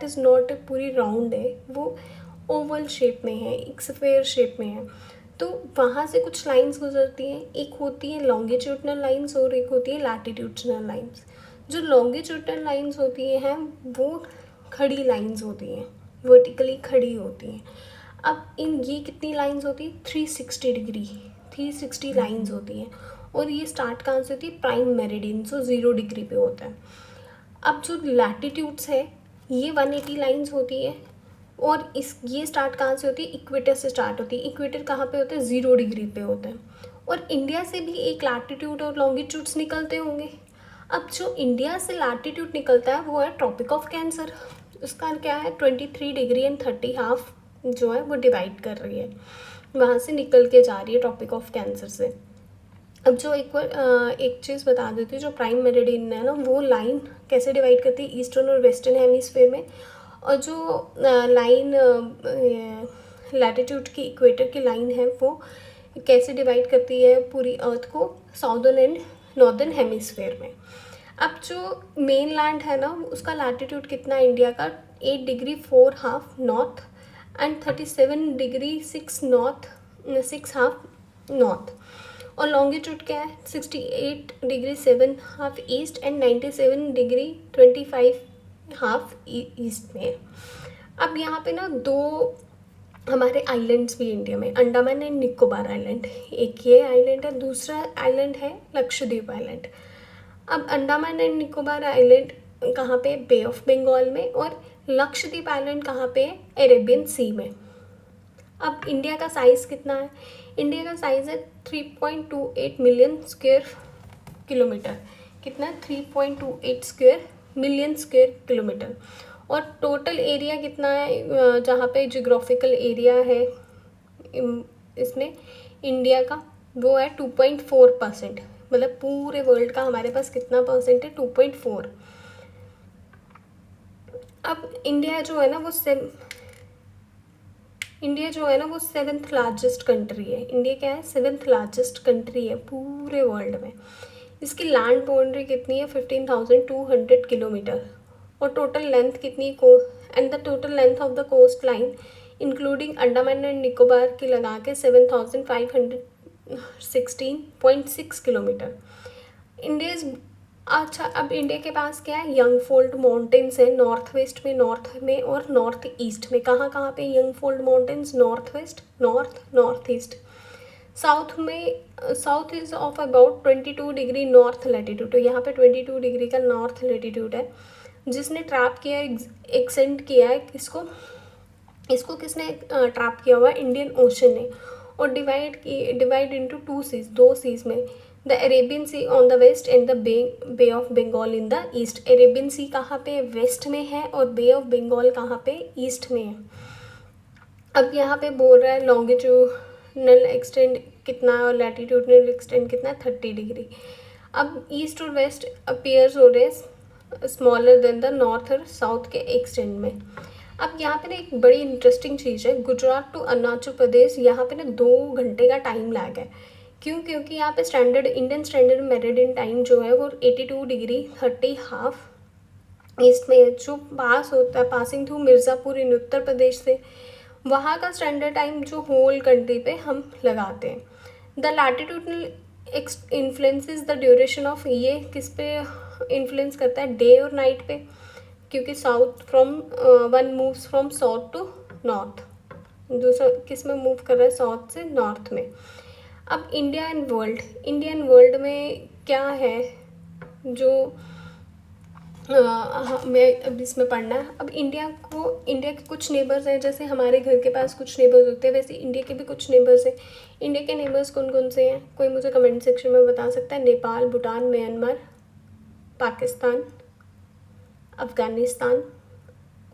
That is not पूरी round है, वो ओवल शेप में है, एक स्फेयर शेप में है। तो वहाँ से कुछ लाइंस गुजरती हैं, एक होती है लॉन्गिट्यूडनल लाइंस और एक होती है लैटिट्यूडनल लाइंस। जो लॉन्गिट्यूडनल लाइंस होती हैं वो खड़ी लाइंस होती हैं, वर्टिकली खड़ी होती हैं। अब इन ये कितनी लाइंस होती है, 360 डिग्री, 360 लाइंस होती हैं। और ये स्टार्ट कहाँ से होती है, प्राइम मेरिडियन, जो 0 डिग्री पे होता है। अब जो लैटिट्यूड्स है ये 180 लाइंस होती है, और ये स्टार्ट कहाँ से होती है, इक्वेटर से स्टार्ट होती है। इक्वेटर कहाँ पे होता है, 0 डिग्री पे होता है। और इंडिया से भी एक लैटिट्यूड और लॉन्गिट्यूड्स निकलते होंगे। अब जो इंडिया से लैटिट्यूड निकलता है वो है ट्रॉपिक ऑफ कैंसर। उसका क्या है, 23 डिग्री एंड 30 हाफ जो है वो डिवाइड कर रही है, वहाँ से निकल के जा रही है ट्रॉपिक ऑफ कैंसर से। अब जो एक चीज़ बता देती हूँ, जो प्राइम मेरिडियन है ना, वो लाइन कैसे डिवाइड करती है, ईस्टर्न और वेस्टर्न हेमिस्फीयर में। और जो लाइन लैटिट्यूड की, इक्वेटर की लाइन है, वो कैसे डिवाइड करती है पूरी अर्थ को, साउदर्न एंड नॉर्दर्न हेमिस्फीयर में। अब जो मेन लैंड है ना, उसका लैटिट्यूड कितना है इंडिया का, 8 degree 4 half north and 37 degree 6 half north. और लॉन्गिट्यूड क्या है, 68 degree 7 half east and 97 degree 25 half east में है। अब यहाँ पे ना दो हमारे आइलैंड्स भी इंडिया में, अंडमान एंड निकोबार आइलैंड, एक ये आइलैंड है, दूसरा आइलैंड है लक्षद्वीप आइलैंड। अब अंडमान एंड निकोबार आइलैंड कहाँ पे, बे ऑफ बंगाल में, और लक्षद्वीप आइलैंड कहाँ पे है, अरेबियन सी में। अब इंडिया का साइज़ कितना है, इंडिया का साइज़ है 3.28 मिलियन स्क्वायर किलोमीटर। कितना, 3.28 स्क्वायर मिलियन स्क्वायर किलोमीटर। और टोटल एरिया कितना है, जहाँ पे जियोग्राफिकल एरिया है इसमें इंडिया का, वो है 2.4%। मतलब पूरे वर्ल्ड का हमारे पास कितना परसेंट है, 2.4। अब इंडिया जो है ना वो सेवेंथ लार्जेस्ट कंट्री है। इंडिया क्या है, सेवेंथ लार्जेस्ट कंट्री है पूरे वर्ल्ड में। इसकी लैंड बाउंड्री कितनी है, 15,200 किलोमीटर। और टोटल लेंथ कितनी को, and the total length of the coast line including Andaman and Nicobar की लगा के 7,516.6 किलोमीटर। इंडिया इज, अच्छा अब इंडिया के पास क्या है, यंग फोल्ड माउंटेन्स है नॉर्थ वेस्ट में, नॉर्थ में और नॉर्थ ईस्ट में। कहाँ कहाँ पे young fold mountains, north west, north east. South में, south is of about 22 degree north latitude. तो यहाँ पे 22 डिग्री का नॉर्थ लैटिट्यूड है, जिसने ट्रैप किया, एक्सटेंड किया है किसको, इसको किसने ट्रैप किया हुआ है, इंडियन ओशन ने। और डिवाइड इनटू 2 सीज, 2 सीज में, the Arabian Sea on the west and the Bay of Bengal in the east. Arabian Sea कहाँ पे, वेस्ट में है, और बे ऑफ बंगाल कहाँ पे, ईस्ट में है। अब यहाँ पे बोल रहा है लॉन्गिट्यूडनल एक्सटेंड कितना है और लैटिट्यूडनल एक्सटेंड कितना है, 30 डिग्री। अब ईस्ट और वेस्ट अपीयर्स हो रहे स्मॉलर देन द नॉर्थ और साउथ के एक्सटेंड में। अब यहाँ पे ना एक बड़ी इंटरेस्टिंग चीज़ है, गुजरात टू अरुणाचल प्रदेश, यहाँ पे ना 2 घंटे का टाइम लैग है। क्यों, क्योंकि यहाँ पे इंडियन स्टैंडर्ड मेरिडियन टाइम जो है वो 82 डिग्री 30 हाफ ईस्ट में, जो पास होता है पासिंग थ्रू मिर्ज़ापुर इन उत्तर प्रदेश से, वहाँ का स्टैंडर्ड टाइम जो होल कंट्री पे हम लगाते हैं। The latitudinal influences the duration of, ये किस पे इन्फ्लुएंस करता है, डे और नाइट पे, क्योंकि one moves from south to north, दूसरा किस में मूव कर रहा है, साउथ से नॉर्थ में। अब इंडिया एंड वर्ल्ड में क्या है जो हमें अब इसमें पढ़ना है। अब इंडिया के कुछ नेबर्स हैं, जैसे हमारे घर के पास कुछ नेबर्स होते हैं, वैसे इंडिया के भी कुछ नेबर्स हैं। इंडिया के नेबर्स कौन कौन से हैं, कोई मुझे कमेंट सेक्शन में बता सकता है। नेपाल, भूटान, म्यांमार, पाकिस्तान, अफ़गानिस्तान,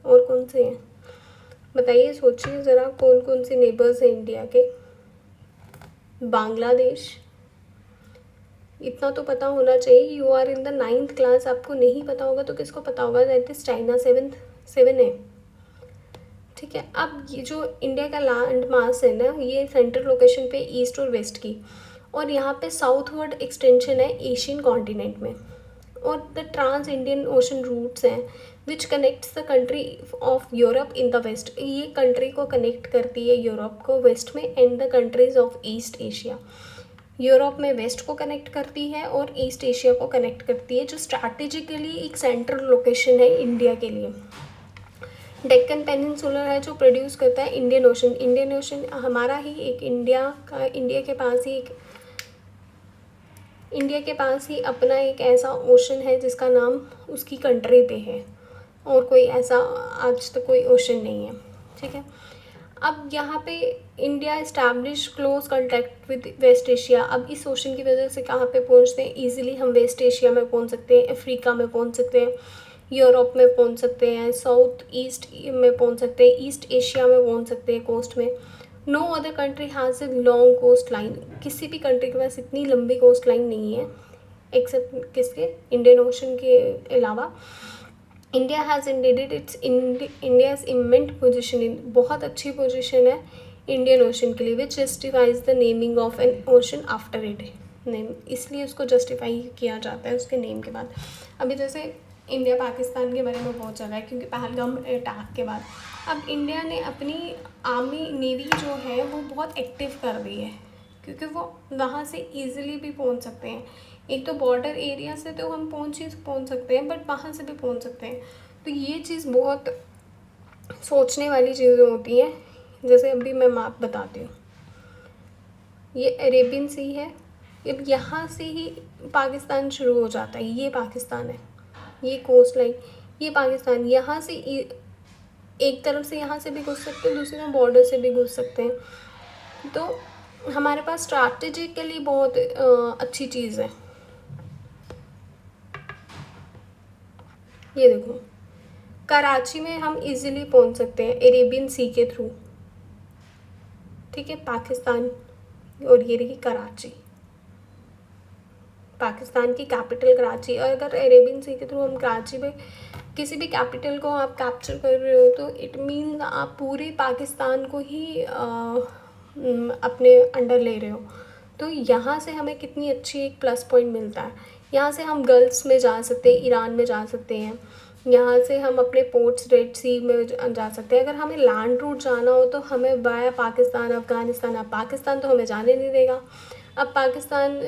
और कौन से हैं बताइए, सोचिए ज़रा कौन कौन से नेबर्स हैं इंडिया के। बांग्लादेश, इतना तो पता होना चाहिए, you are in the 9th class, आपको नहीं पता होगा तो किसको पता होगा, दैट इज चाइना 7 है। ठीक है, अब ये जो इंडिया का लैंड मास है ना, ये सेंट्रल लोकेशन पे ईस्ट और वेस्ट की, और यहाँ पे साउथवर्ड एक्सटेंशन है एशियन कॉन्टिनेंट में। और the trans Indian Ocean routes हैं which connects the country of Europe in the west, ये कंट्री को कनेक्ट करती है यूरोप को वेस्ट में, and the countries of East Asia, Europe में वेस्ट को कनेक्ट करती है और ईस्ट एशिया को कनेक्ट करती है, जो स्ट्रैटेजिकली एक सेंट्रल लोकेशन है इंडिया के लिए। डेक्कन पेनिनसुलर है जो प्रोड्यूस करता है इंडियन ओशन, इंडियन ओशन हमारा ही एक इंडिया के पास ही अपना एक ऐसा ओशन है जिसका नाम उसकी कंट्री पे है, और कोई ऐसा आज तक कोई ओशन नहीं है, ठीक है। अब यहाँ पे India establish close contact with West Asia, अब इस ओशन की वजह से कहाँ पे पहुँचते हैं ईजिली, हम वेस्ट एशिया में पहुँच सकते हैं, अफ्रीका में पहुँच सकते हैं, यूरोप में पहुँच सकते हैं, साउथ ईस्ट में पहुँच सकते हैं, ईस्ट एशिया में पहुँच सकते हैं कोस्ट में। No other country has a long coast line, किसी भी कंट्री के पास इतनी लंबी कोस्ट लाइन नहीं है एक्सेप्ट किसके, इंडियन ओशन के अलावा। India has indeed India's eminent position in, बहुत अच्छी पोजिशन है इंडियन ओशन के लिए, which justifies the naming of an ocean after it name, इसलिए उसको जस्टिफाई किया जाता है उसके नेम के बाद। अभी जैसे इंडिया पाकिस्तान के बारे में बहुत चल रहा है क्योंकि पहलगाम अटैक के बाद अब इंडिया ने अपनी आर्मी नेवी जो है वो बहुत एक्टिव कर दी है, क्योंकि वो वहाँ से ईजिली भी पहुँच सकते हैं। एक तो बॉर्डर एरिया से तो हम पहुँच सकते हैं, बट वहाँ से भी पहुँच सकते हैं। तो ये चीज़ बहुत सोचने वाली चीज़ें होती हैं। जैसे अभी मैं मैप बताती हूँ, ये अरेबियन सी है, अब यहाँ से ही पाकिस्तान शुरू हो जाता है, ये पाकिस्तान है, ये कोस्ट लाइन, ये पाकिस्तान, यहाँ से एक तरफ से यहाँ से भी घुस सकते हैं, दूसरी तरफ बॉर्डर से भी घुस सकते हैं। तो हमारे पास स्ट्रैटेजिकली बहुत अच्छी चीज़ है। ये देखो, कराची में हम इजीली पहुंच सकते हैं अरेबियन सी के थ्रू, ठीक है, पाकिस्तान, और ये रही कराची, पाकिस्तान की कैपिटल कराची। और अगर अरेबियन सी के थ्रू हम कराची में किसी भी कैपिटल को आप कैप्चर कर रहे हो तो इट मीन आप पूरे पाकिस्तान को ही अपने अंडर ले रहे हो। तो यहाँ से हमें कितनी अच्छी एक प्लस पॉइंट मिलता है, यहाँ से हम गल्फ्स में जा सकते हैं, ईरान में जा सकते हैं, यहाँ से हम अपने पोर्ट्स रेड सी में जा सकते हैं। अगर हमें लैंड रूट जाना हो तो हमें बाय पाकिस्तान, अफ़गानिस्तान, अब पाकिस्तान तो हमें जाने नहीं देगा, अब पाकिस्तान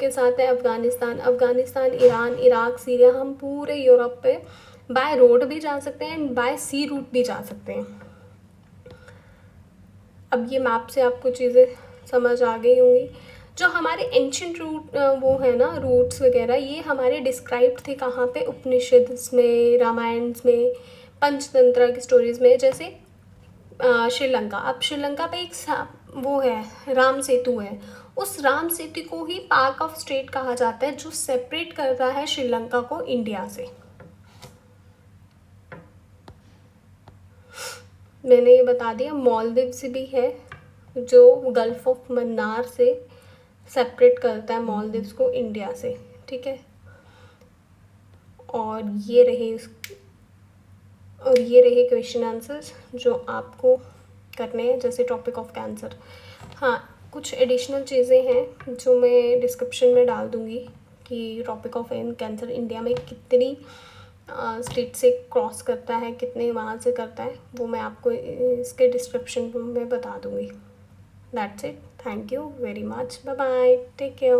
के साथ है अफ़गानिस्तान, ईरान, इराक, सीरिया, हम पूरे यूरोप पे बाय रोड भी जा सकते हैं एंड बाय सी रूट भी जा सकते हैं। अब ये मैप से आपको चीज़ें समझ आ गई होंगी। जो हमारे एंशियंट रूट वो है ना, रूट्स वगैरह, ये हमारे डिस्क्राइब्ड थे कहाँ पे, उपनिषद में, रामायण में, पंचतंत्र की स्टोरीज़ में। जैसे श्रीलंका, अब श्रीलंका पे एक वो है, राम सेतु है, उस राम सेतु को ही पार्ट ऑफ स्टेट कहा जाता है, जो सेपरेट करता है श्रीलंका को इंडिया से। मैंने ये बता दिया। मालदीव्स भी है जो गल्फ ऑफ मन्नार से सेपरेट करता है मालदीव्स को इंडिया से, ठीक है। और ये रहे क्वेश्चन आंसर्स जो आपको करने हैं, जैसे टॉपिक ऑफ कैंसर। हाँ, कुछ एडिशनल चीज़ें हैं जो मैं डिस्क्रिप्शन में डाल दूँगी कि टॉपिक ऑफ कैंसर इंडिया में कितनी स्टेट से क्रॉस करता है, कितने वहाँ से करता है, वो मैं आपको इसके डिस्क्रिप्शन में बता दूँगी। That's it, thank you very much, bye bye, take care.